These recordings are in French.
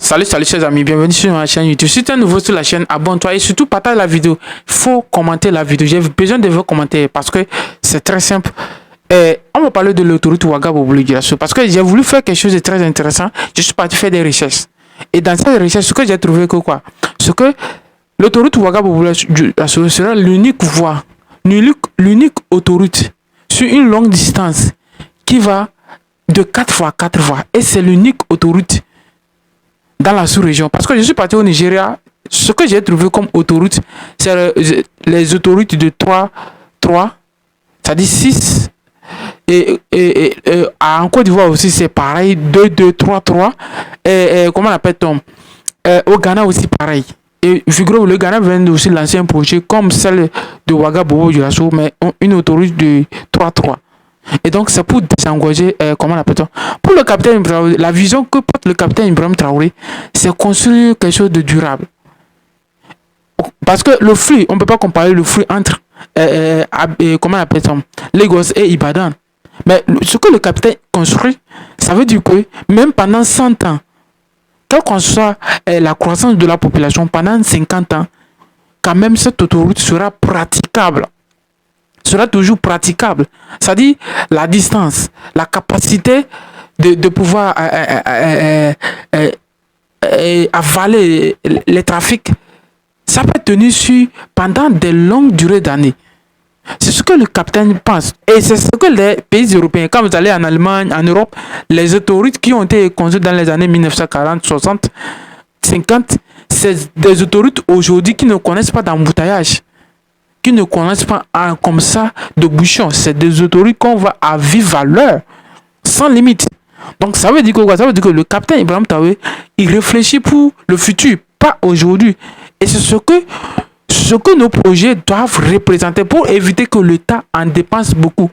Salut chers amis, bienvenue sur ma chaîne YouTube. Si tu es nouveau sur la chaîne, abonne-toi et surtout partage la vidéo. Il faut commenter la vidéo. J'ai besoin de vos commentaires parce que c'est très simple. On va parler de l'autoroute Ouagadougou-Dioulasso parce que j'ai voulu faire quelque chose de très intéressant. Je suis parti faire des recherches. Et dans ces recherches, ce que j'ai trouvé que quoi? Ce que l'autoroute Ouagadougou-Dioulasso sera l'unique voie, l'unique autoroute sur une longue distance qui va de 4 fois 4 voies. Et c'est l'unique autoroute dans la sous-région. Parce que je suis parti au Nigeria, ce que j'ai trouvé comme autoroute, c'est les autoroutes de 3, c'est-à-dire 6. En Côte d'Ivoire aussi, c'est pareil, 2, 2, 3, 3. Comment on appelle-t-on? Au Ghana aussi, pareil. Et figurez-vous, le Ghana vient aussi lancer un projet comme celle de Ouagadougou-Dioulasso, mais une autoroute de 3, 3. Et donc, c'est pour désengorger, comment on appelle-t-on? Pour le capitaine Ibrahim Traoré, la vision que porte le capitaine Ibrahim Traoré, c'est construire quelque chose de durable. Parce que le flux, on ne peut pas comparer le flux entre, comment on appelle-t-on? Lagos et Ibadan. Mais ce que le capitaine construit, ça veut dire que même pendant 100 ans, quelle qu'en soit la croissance de la population, pendant 50 ans, quand même cette autoroute sera praticable. Sera toujours praticable. C'est-à-dire la distance, la capacité de pouvoir avaler les trafics, ça peut tenir sur pendant de longues durées d'années. C'est ce que le capitaine pense. Et c'est ce que les pays européens, quand vous allez en Allemagne, en Europe, les autoroutes qui ont été construites dans les années 1940, 60, 50, c'est des autoroutes aujourd'hui qui ne connaissent pas d'embouteillage, qui ne connaissent pas comme ça de bouchons. C'est des autoroutes qu'on va à vive valeur, sans limite. Donc ça veut dire que quoi? Ça veut dire que le capitaine Ibrahim Traoré, il réfléchit pour le futur, pas aujourd'hui. Et c'est ce que nos projets doivent représenter pour éviter que l'État en dépense beaucoup.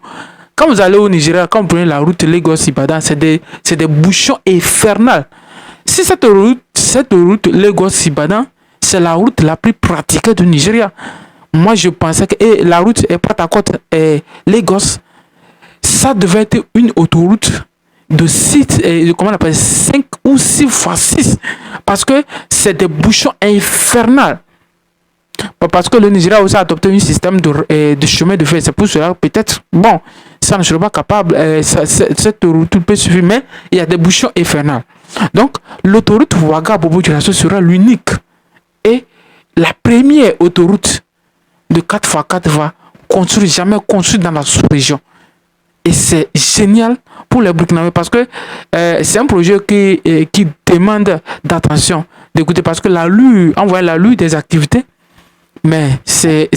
Quand vous allez au Nigeria, quand vous prenez la route Lagos-Ibadan, c'est des bouchons infernales. Si cette route Lagos-Ibadan, c'est la route la plus pratiquée du Nigeria. Moi, je pensais que la route est Port Harcourt et Lagos, ça devait être une autoroute de 5 ou 6 fois 6. Parce que c'est des bouchons infernales. Parce que le Nigeria aussi a adopté un système de chemin de fer. C'est pour cela peut-être, bon, ça ne sera pas capable, cette route peut suffire, mais il y a des bouchons infernales. Donc, l'autoroute Ouagadougou-Dioulasso sera l'unique et la première autoroute de 4 fois 4 voies jamais construite dans la sous-région. Et c'est génial pour les Burkinabés parce que c'est un projet qui demande d'attention, d'écouter, parce que on voit la lutte des activités, mais c'est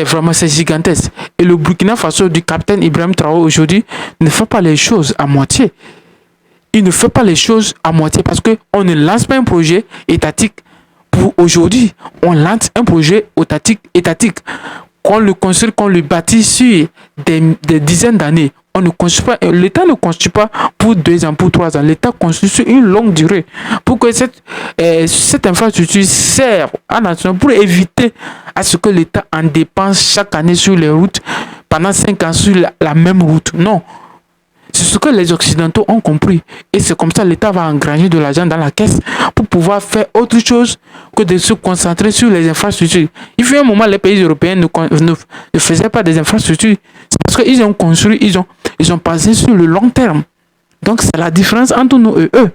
vraiment gigantesque. Et le Burkina Faso du capitaine Ibrahim Traoré aujourd'hui ne fait pas les choses à moitié. Il ne fait pas les choses à moitié parce qu'on ne lance pas un projet étatique pour aujourd'hui. On lance un projet étatique. Qu'on le construit, qu'on le bâtit sur des dizaines d'années. L'État ne construit pas pour 2 ans, pour 3 ans. L'État construit sur une longue durée pour que cette infrastructure serve à la nation, pour éviter à ce que l'État en dépense chaque année sur les routes pendant 5 ans sur la même route. Non. C'est ce que les Occidentaux ont compris. Et c'est comme ça que l'État va engranger de l'argent dans la caisse pour pouvoir faire autre chose que de se concentrer sur les infrastructures. Il y a un moment, les pays européens ne faisaient pas des infrastructures. C'est parce qu'ils ont construit, ils ont passé sur le long terme. Donc, c'est la différence entre nous et eux.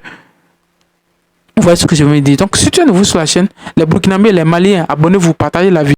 Vous voyez ce que je veux dire. Donc, si tu es nouveau sur la chaîne, les Burkinabés, les Maliens, abonnez-vous, partagez la vidéo.